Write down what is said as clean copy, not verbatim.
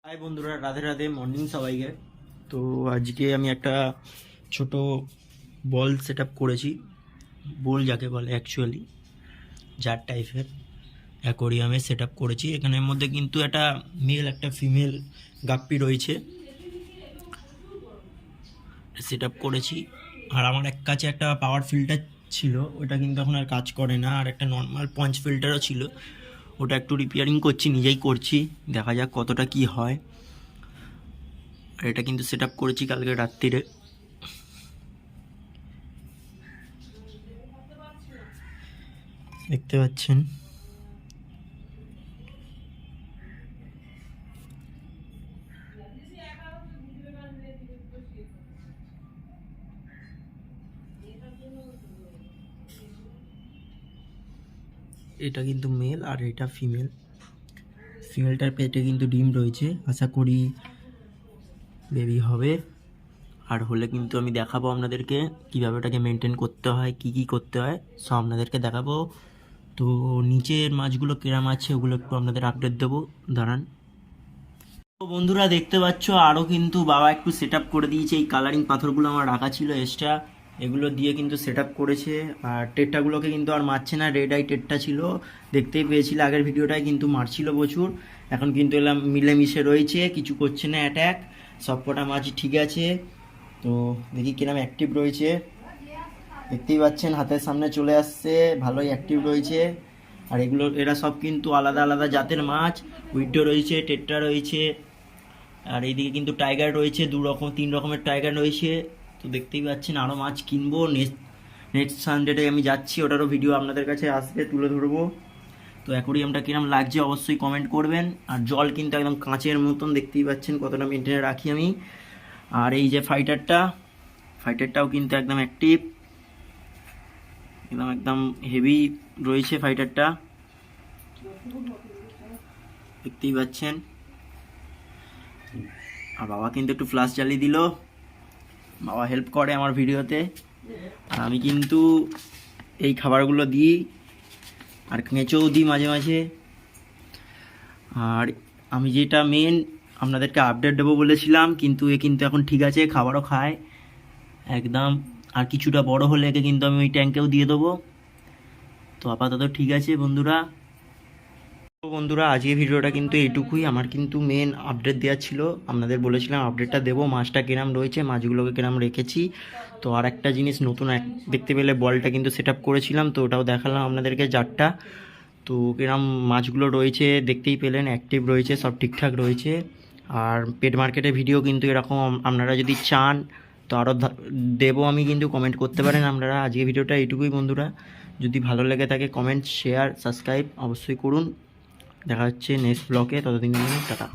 High বন্ধুরা, Radhe Radhe, morning সবাইকে। তো আজকে আমি একটা ছোট বল সেট আপ করেছি। বল যাকে বলে অ্যাকচুয়ালি, জার টাইপের অ্যাকোরিয়ামে সেট আপ করেছি। এখানের মধ্যে কিন্তু একটা মেল একটা ফিমেল গাপ্পি রয়েছে, সেট আপ করেছি। আর আমার এক কাছে একটা পাওয়ার ফিল্টার ছিল, ওটা কিন্তু এখন আর কাজ করে না। আর একটা নর্মাল পঞ্চ ফিল্টারও ছিল, ওটা একটু রিপেয়ারিং করছি, নিজেই করছি। দেখা যাক কতটা কি হয়। আর এটা কিন্তু সেট আপ করেছি কালকে রাত্রিরে। দেখতে পাচ্ছেন এটা কিন্তু মেল আর এটা ফিমেল। ফিমেলটার পেটে কিন্তু ডিম রয়েছে, আশা করি বেবি হবে। আর হলে কিন্তু আমি দেখাবো আপনাদেরকে কীভাবে ওটাকে মেনটেন করতে হয়, কি কি করতে হয় সব আপনাদেরকে দেখাবো। তো নিচের মাছগুলো কেরাম আছে ওগুলো একটু আপনাদের আপডেট দেবো, দাঁড়ান। তো বন্ধুরা দেখতে পাচ্ছ আরও কিন্তু বাবা একটু সেট আপ করে দিয়েছে। এই কালারিং পাথরগুলো আমার রাখা ছিল এক্সট্রা, এগুলো দিয়ে কিন্তু সেট আপ করেছে। আর টেট্টাগুলোকে কিন্তু আর মারছে না, রেড আই টেট্টা ছিল, দেখতেই পেয়েছিল আগের ভিডিওটায়, কিন্তু মারছিল প্রচুর। এখন কিন্তু এলাম মিলেমিশে রয়েছে, কিছু করছে না অ্যাট্যাক, সব কটা মাছ ঠিক আছে। তো দেখি কিরম অ্যাক্টিভ রয়েছে, দেখতেই পাচ্ছেন হাতের সামনে চলে আসছে, ভালোই অ্যাক্টিভ রয়েছে। আর এরা সব কিন্তু আলাদা আলাদা জাতের মাছ, উইডো রয়েছে, টেট্রা রয়েছে, আর এইদিকে কিন্তু টাইগার রয়েছে, তিন রকমের টাইগার রয়েছে। তো দেখতেই পাচ্ছেন আরও মাছ কিনবো, নেক্সট সানডেতে আমি যাচ্ছি, ওটারও ভিডিও আপনাদের কাছে আসবে, তুলে ধরবো। তো অ্যাকোরিয়ামটা কিরম লাগছে অবশ্যই কমেন্ট করবেন। আর জল কিন্তু একদম কাঁচের মতন, দেখতেই পাচ্ছেন কতটা মেনটেনে রাখি আমি। আর এই যে ফাইটারটাও কিন্তু একদম অ্যাক্টিভ, একদম একদম হেভি রয়েছে ফাইটারটা, দেখতেই পাচ্ছেন। আর বাবা কিন্তু একটু ফ্লাশ জ্বালিয়ে দিল, বাবা হেল্প করে আমার ভিডিওতে। আর আমি কিন্তু এই খাবারগুলো দিই, আর কেঁচোও দিই মাঝে মাঝে। আর আমি যেটা মেন আপনাদেরকে আপডেট দেবো বলেছিলাম, কিন্তু এ কিন্তু এখন ঠিক আছে, খাবারও খায় একদম। আর কিছুটা বড় হলে একে কিন্তু আমি ওই ট্যাঙ্কেও দিয়ে দেবো। তো আপাতত ঠিক আছে বন্ধুরা। তো বন্ধুরা আজকে ভিডিওটা কিন্তু এইটুকুই, আমার কিন্তু মেন আপডেট দেওয়া ছিল, আপনাদের বলেছিলাম আপডেটটা দেবো, মাছটা কিরাম রয়েছে, মাছগুলোকে কিরাম রেখেছি। তো আর একটা জিনিস নতুন দেখতে পেলে, বলটা কিন্তু সেট আপ করেছিলাম, তো ওটাও দেখালাম আপনাদেরকে জারটা। তো কিরাম মাছগুলো রয়েছে দেখতেই পেলেন, অ্যাক্টিভ রয়েছে, সব ঠিকঠাক রয়েছে। আর পেট মার্কেটের ভিডিও কিন্তু এরকম আপনারা যদি চান তো আরও দেবো আমি, কিন্তু কমেন্ট করতে পারেন আপনারা। আজকে ভিডিওটা এইটুকুই বন্ধুরা, যদি ভালো লেগে থাকে কমেন্ট, শেয়ার, সাবস্ক্রাইব অবশ্যই করুন। দেখা হচ্ছে নেক্সট ব্লগে, ততদিন টাটা।